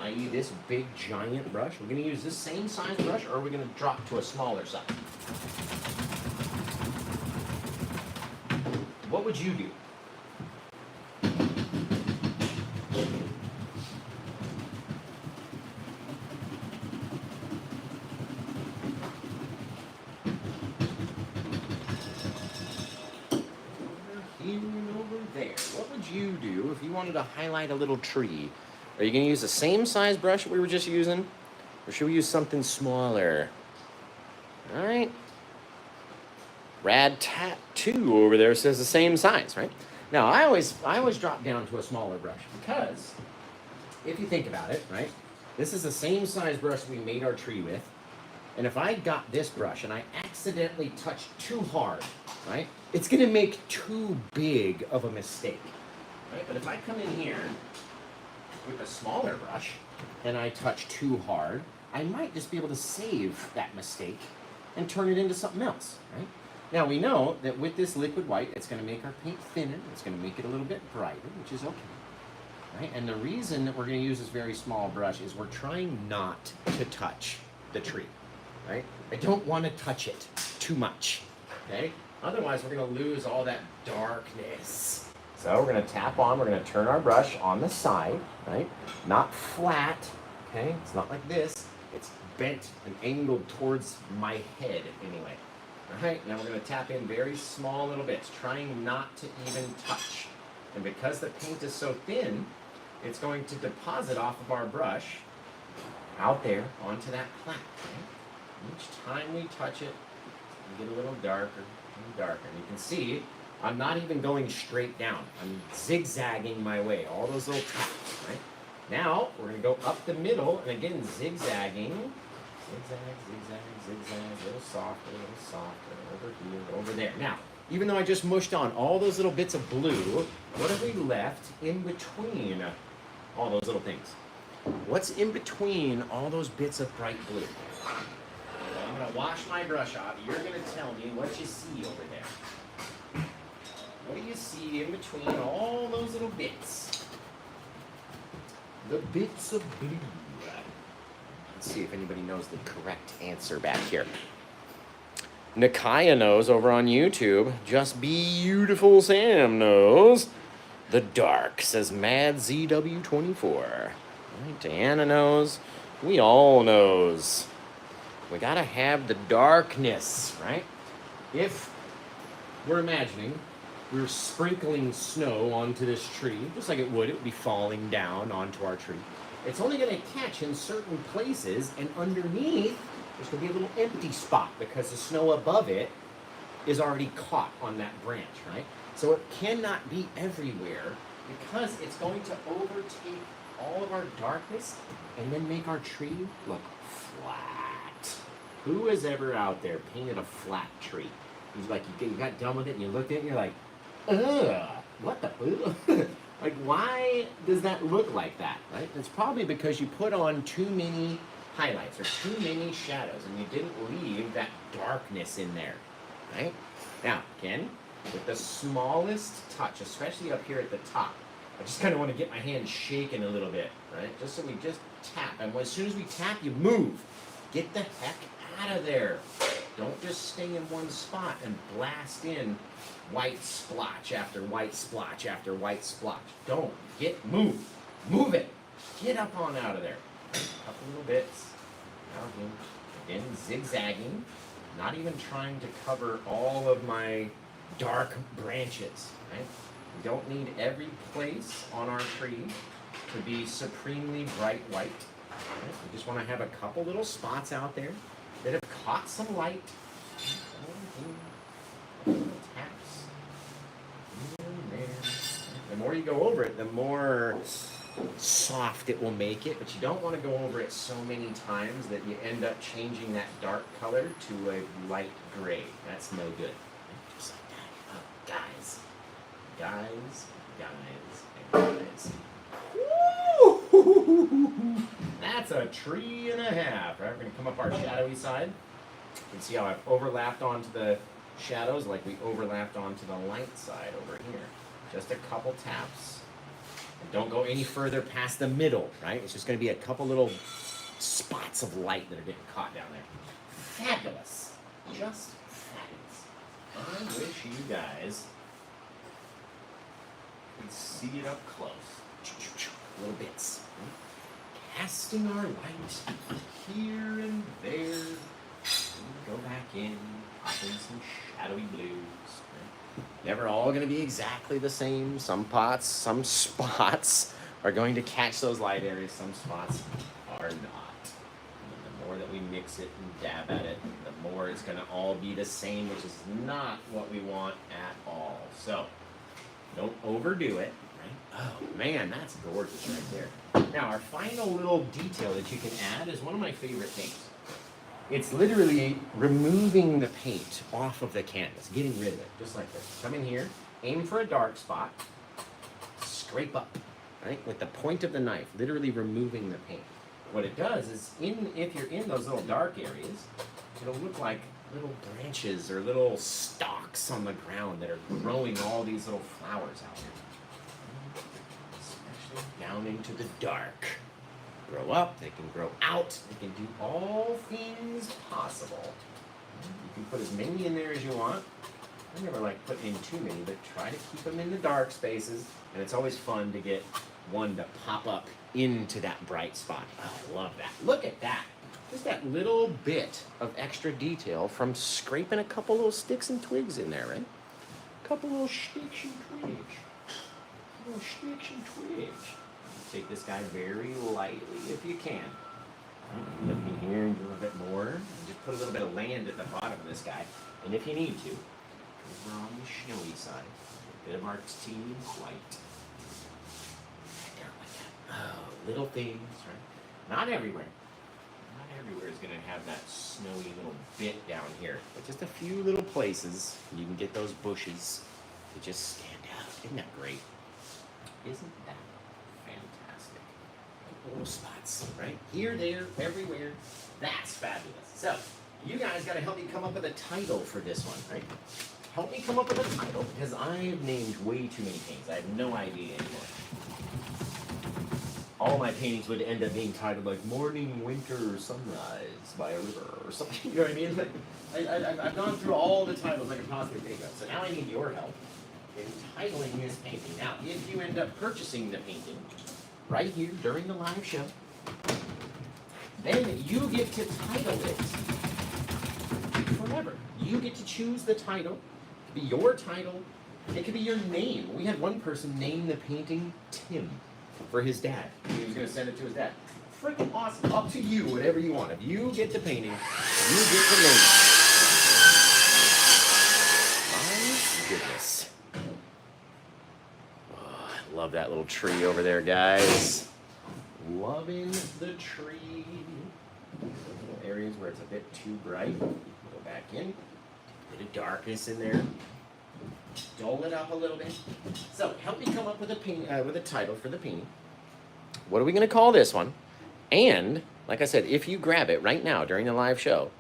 i.e. this big giant brush? We're going to use this same size brush, or are we going to drop to a smaller size? What would you do? What would you do if you wanted to highlight a little tree? Are you going to use the same size brush that we were just using? Or should we use something smaller? All right. Rad Tat 2 over there says the same size, right? Now, I always drop down to a smaller brush because if you think about it, right? This is the same size brush we made our tree with. And if I got this brush and I accidentally touched too hard, right? It's going to make too big of a mistake, right? But if I come in here with a smaller brush and I touch too hard, I might just be able to save that mistake and turn it into something else, right? Now we know that with this liquid white, it's going to make our paint thinner. It's going to make it a little bit brighter, which is okay, right? And the reason that we're going to use this very small brush is we're trying not to touch the tree, right? I don't want to touch it too much, okay? Otherwise, we're going to lose all that darkness. So we're going to tap on, we're going to turn our brush on the side, right? Not flat, okay? It's not like this. It's bent and angled towards my head anyway. All right, now we're going to tap in very small little bits, trying not to even touch. And because the paint is so thin, it's going to deposit off of our brush out there onto that plaque. Okay? Each time we touch it, we get a little darker and darker. And you can see I'm not even going straight down. I'm zigzagging my way, all those little taps, right? Now, we're going to go up the middle, and again, zigzagging. Zigzag, zigzag, zigzag, a little softer, over here, over there. Now, even though I just mushed on all those little bits of blue, what have we left in between all those little things? What's in between all those bits of bright blue? I'm going to wash my brush off. You're going to tell me what you see over there. What do you see in between all those little bits? The bits of blue. Let's see if anybody knows the correct answer back here. Nikaya knows over on YouTube. Just Beautiful Sam knows. The dark, says Mad ZW24. Right, Diana knows. We all knows. We gotta have the darkness, right? If we're imagining we're sprinkling snow onto this tree, just like it would be falling down onto our tree. It's only going to catch in certain places, and underneath, there's going to be a little empty spot because the snow above it is already caught on that branch, right? So it cannot be everywhere because it's going to overtake all of our darkness and then make our tree look flat. Who is ever out there painted a flat tree? He's like, you got done with it and you looked at it and you're like, ugh, what the ugh? Like, why does that look like that, right? It's probably because you put on too many highlights or too many shadows and you didn't leave that darkness in there, right? Now, again, with the smallest touch, especially up here at the top, I just kind of want to get my hand shaking a little bit, right? Just so we just tap. And as soon as we tap, you move. Get the heck out of there. Don't just stay in one spot and blast in white splotch after white splotch after white splotch. Don't. Move. Move it. Get up on out of there. A couple little bits. Again, zigzagging. Not even trying to cover all of my dark branches, right? We don't need every place on our tree to be supremely bright white. Right? We just want to have a couple little spots out there that have caught some light. Taps. The more you go over it, the more soft it will make it, but you don't want to go over it so many times that you end up changing that dark color to a light gray. That's no good. Just like that. Oh, guys, guys. Woo! That's a 3.5. Right, we're gonna come up our shadowy side. You can see how I've overlapped onto the shadows like we overlapped onto the light side over here. Just a couple taps. And don't go any further past the middle, right? It's just gonna be a couple little spots of light that are getting caught down there. Fabulous. Just fabulous. I wish you guys could see it up close. Little bits. Right? Casting our light here and there. Go back in, pop in some shadowy blues. Right? Never all going to be exactly the same. Some spots are going to catch those light areas. Some spots are not. And the more that we mix it and dab at it, the more it's going to all be the same, which is not what we want at all. So don't overdo it. Right? Oh man, that's gorgeous right there. Now our final little detail that you can add is one of my favorite things. It's literally removing the paint off of the canvas, getting rid of it, just like this. Come in here, aim for a dark spot, scrape up, right? With the point of the knife, literally removing the paint. What it does is, if you're in those little dark areas, it'll look like little branches or little stalks on the ground that are growing all these little flowers out here. Especially down into the dark. Grow up, they can grow out, they can do all things possible. You can put as many in there as you want. I never like putting in too many, but try to keep them in the dark spaces. And it's always fun to get one to pop up into that bright spot. Oh, I love that. Look at that. Just that little bit of extra detail from scraping a couple little sticks and twigs in there, right? A couple little sticks and twigs. Little sticks and twigs. Take this guy very lightly if you can. Look in here and do a little bit more. And just put a little bit of land at the bottom of this guy. And if you need to, over on the snowy side, a bit of our team white. Right there like that. Oh, little things, right? Not everywhere. Not everywhere is going to have that snowy little bit down here. But just a few little places you can get those bushes to just stand out. Isn't that great? Isn't that fantastic? Little spots, right? Here, there, everywhere. That's fabulous. So, you guys got to help me come up with a title for this one, right? Help me come up with a title, because I've named way too many things. I have no idea anymore. All my paintings would end up being titled like Morning, Winter, Sunrise by a River or something. You know what I mean? Like, I've gone through all the titles I could possibly think of. So now I need your help in titling this painting. Now, if you end up purchasing the painting right here during the live show, then you get to title it forever. You get to choose the title. It could be your title. It could be your name. We had one person name the painting Tim for his dad. He was going to send it to his dad. Freaking awesome. Up to you, whatever you want. If you get the painting, you get the name. My goodness. Oh, I love that little tree over there, guys. Loving the tree. Little areas where it's a bit too bright. Go back in. A bit of darkness in there. Dull it up a little bit. So, help me come up with a title for the painting. What are we going to call this one? And, like I said, if you grab it right now during the live show,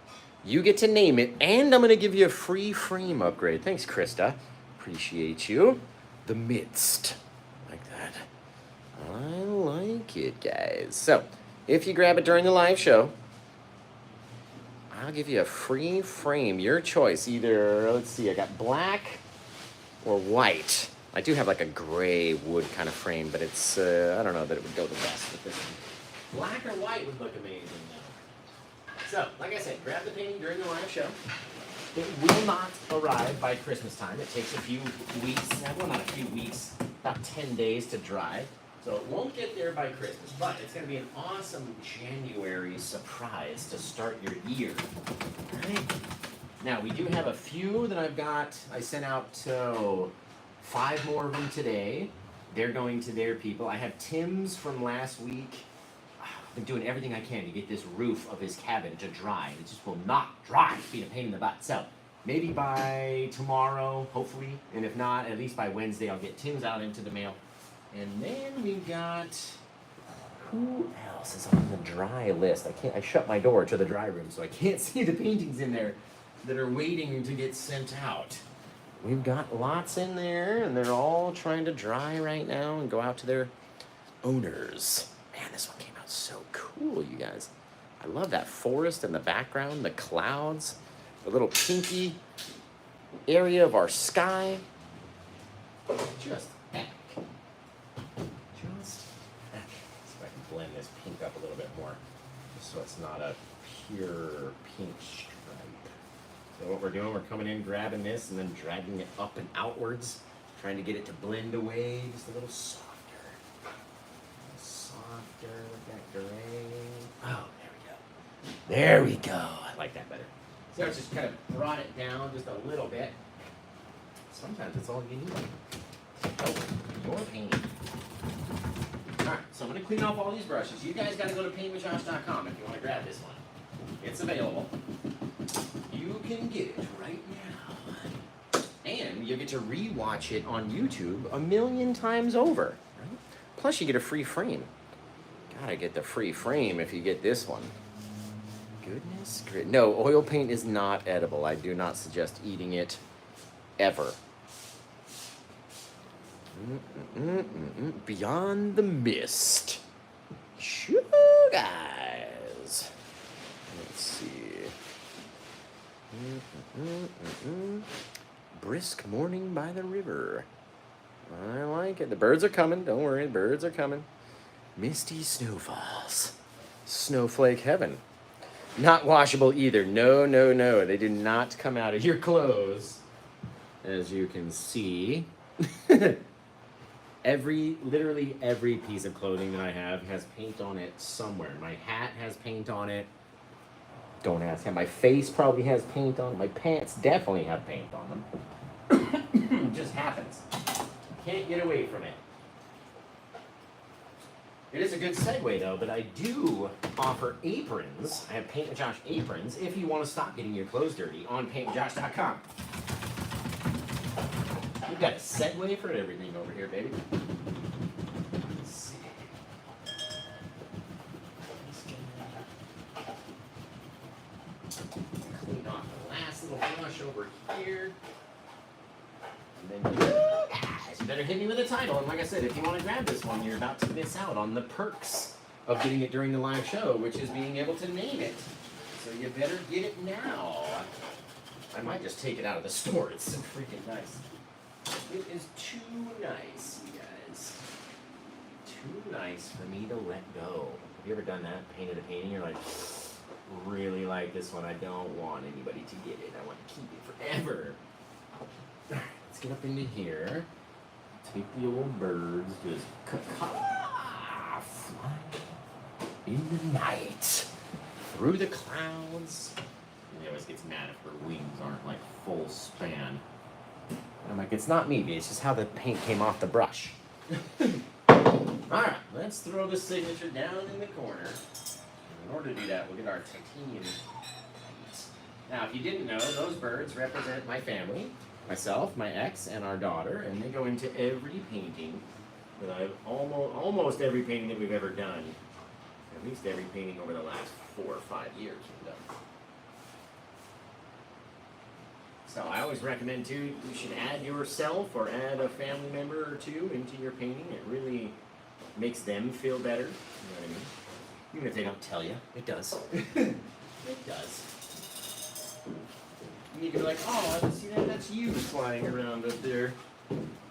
you get to name it, and I'm going to give you a free frame upgrade. Thanks, Krista. Appreciate you. The Midst. Like that. I like it, guys. So, if you grab it during the live show, I'll give you a free frame. Your choice. Either, let's see, I got black or white. I do have like a gray wood kind of frame, but it's, I don't know that it would go the best with this one. Black or white would look amazing though. So, like I said, grab the painting during the live show. It will not arrive by Christmas time. It takes a few weeks, well not a few weeks, about 10 days to dry. So it won't get there by Christmas, but it's going to be an awesome January surprise to start your year. All right? Now, we do have a few that I sent out 5 more of them today. They're going to their people. I have Tim's from last week. I've been doing everything I can to get this roof of his cabin to dry. It just will not dry. It's being a pain in the butt. So, maybe by tomorrow, hopefully. And if not, at least by Wednesday, I'll get Tim's out into the mail. And then we got, who else is on the dry list? I shut my door to the dry room, so I can't see the paintings in there that are waiting to get sent out. We've got lots in there, and they're all trying to dry right now and go out to their owners. Man, this one came out so cool, you guys. I love that forest in the background, the clouds, the little pinky area of our sky. Just epic. Just epic. See if I can blend this pink up a little bit more, just so it's not a pure pink stripe. So what we're doing, we're coming in, grabbing this, and then dragging it up and outwards, trying to get it to blend away just a little softer. Softer with that gray. Oh, there we go. I like that better. So it's just kind of brought it down just a little bit. Sometimes it's all you need. Oh, your paint. Alright, so I'm going to clean off all these brushes. You guys got to go to paintwithjosh.com if you want to grab this one. It's available. You can get it right now. And you'll get to re-watch it on YouTube 1,000,000 times over. Right? Plus you get a free frame. Gotta get the free frame if you get this one. Goodness great. No, oil paint is not edible. I do not suggest eating it ever. Beyond the mist. Shoo, guys. Let's see. Brisk morning by the river. I like it. The birds are coming. Don't worry, the birds are coming. Misty snowfalls. Snowflake heaven. Not washable either. No, no, no. They do not come out of your clothes. As you can see. Literally every piece of clothing that I have has paint on it somewhere. My hat has paint on it. Don't ask him. My face probably has paint on it. My pants definitely have paint on them. It just happens. Can't get away from it. It is a good segue, though, but I do offer aprons. I have Paint with Josh aprons if you want to stop getting your clothes dirty on paintwithjosh.com. We've got a segue for everything over here, baby. Let's see. Clean off the last little brush over here. And then you better hit me with a title. And like I said, if you want to grab this one, you're about to miss out on the perks of getting it during the live show, which is being able to name it. So you better get it now. I might just take it out of the store. It's so freaking nice. It is too nice, you guys. Too nice for me to let go. Have you ever done that? Painted a painting, you're like, really like this one. I don't want anybody to get it. I want to keep it forever. Let's get up into here. Take the old birds, just fly in the night through the clouds. And he always gets mad if her wings aren't like full span. And I'm like, it's not me, it's just how the paint came off the brush. Alright, let's throw the signature down in the corner. In order to do that, we'll get our titanium paint. Now, if you didn't know, those birds represent my family. Myself, my ex, and our daughter, and they go into every painting that I've almost every painting that we've ever done. At least every painting over the last 4 or 5 years we've done. So I always recommend too, you should add yourself or add a family member or two into your painting. It really makes them feel better. You know what I mean? Even if they don't tell you, it does. It does. And you can be like, oh, I see that. That's you flying around up there.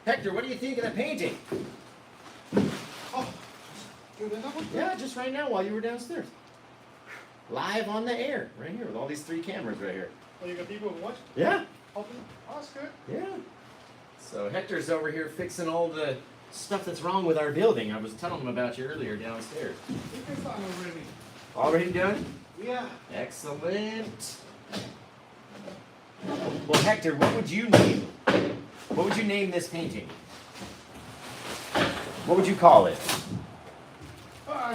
Hector, what do you think of the painting? Oh, you did that one? Yeah, just right now while you were downstairs. Live on the air, right here, with all these 3 cameras right here. Oh, you got people who watch? Yeah. Oh, that's good. Yeah. So Hector's over here fixing all the stuff that's wrong with our building. I was telling him about you earlier downstairs. It's done already. Already done? Yeah. Excellent. Well, Hector, what would you name? What would you name this painting? What would you call it?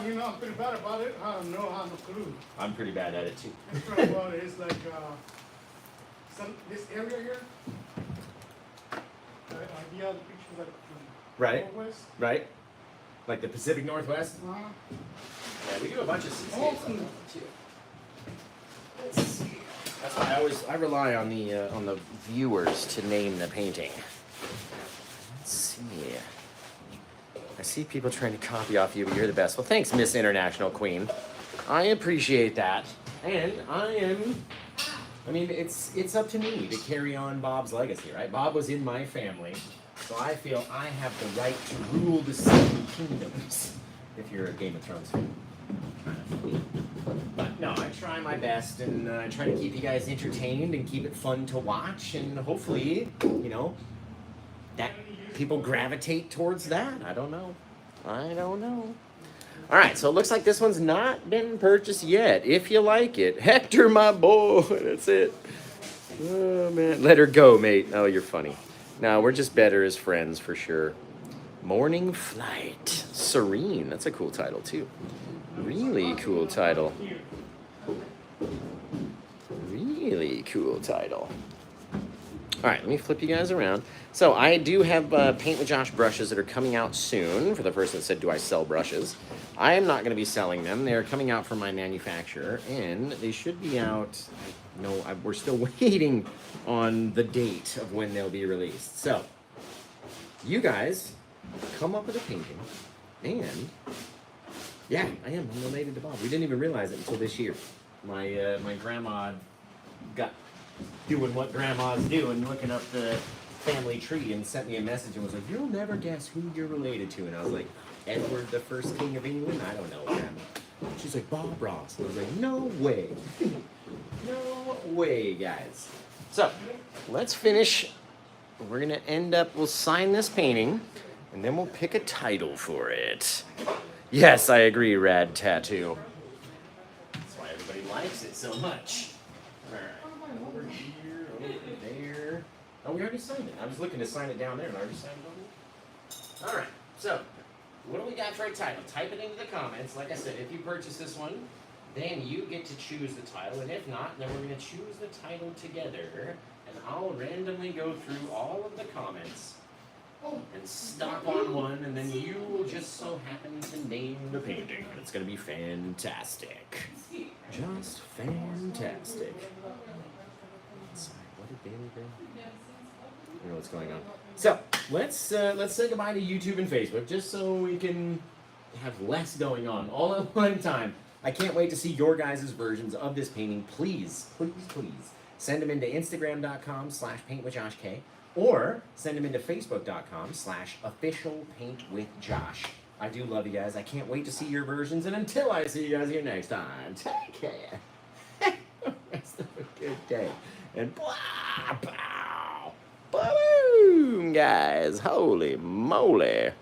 You know, I'm pretty bad about it. I don't know how to clue. I'm pretty bad at it too. Well, it's like This area here, the idea of the picture is like Right. northwest. Right? Like the Pacific Northwest? Uh-huh. Yeah, we do a bunch of seascapes Oh. on that too. Let's see. That's why I rely on the viewers to name the painting. Let's see. I see people trying to copy off you, but you're the best. Well, thanks, Miss International Queen. I appreciate that. And I mean, it's up to me to carry on Bob's legacy, right? Bob was in my family, so I feel I have the right to rule the Seven Kingdoms, if you're a Game of Thrones fan. But no, I try my best, and I try to keep you guys entertained and keep it fun to watch, and hopefully, you know, that people gravitate towards that. I don't know. All right, so it looks like this one's not been purchased yet. If you like it, Hector, my boy, that's it. Oh man, let her go, mate. Oh, you're funny. No, we're just better as friends for sure. Morning Flight, Serene. That's a cool title too. Really cool title. Really cool title. All right, let me flip you guys around. So I do have Paint with Josh brushes that are coming out soon. For the person that said, do I sell brushes? I am not going to be selling them. They're coming out from my manufacturer, and they should be out. No, we're still waiting on the date of when they'll be released. So you guys come up with a painting, and yeah, I'm related to Bob. We didn't even realize it until this year. My grandma got doing what grandmas do and looking up the family tree and sent me a message and was like, you'll never guess who you're related to. And I was like, Edward the First King of England? I don't know, Grandma. She's like, Bob Ross. And I was like, no way. No way, guys. So, let's finish. We're going to end up, we'll sign this painting, and then we'll pick a title for it. Yes, I agree, Rad Tattoo. That's why everybody likes it so much. All right, over here, over there. Oh, we already signed it. I was looking to sign it down there, and I already signed it over there. All right, so what do we got for a title? Type it into the comments. Like I said, if you purchase this one, then you get to choose the title, and if not, then we're going to choose the title together, and I'll randomly go through all of the comments and stop on one, and then you will just so happen to name the painting. It's going to be fantastic. Just fantastic. Sorry, what did Bailey bring? I don't know what's going on. So let's say goodbye to YouTube and Facebook, just so we can have less going on all at one time. I can't wait to see your guys' versions of this painting. Please send them into Instagram.com/paintwithjoshk, or send them into Facebook.com/officialpaintwithjosh. I do love you guys. I can't wait to see your versions, and until I see you guys here next time, take care. Rest of a good day. And blah, pow, boom, guys. Holy moly.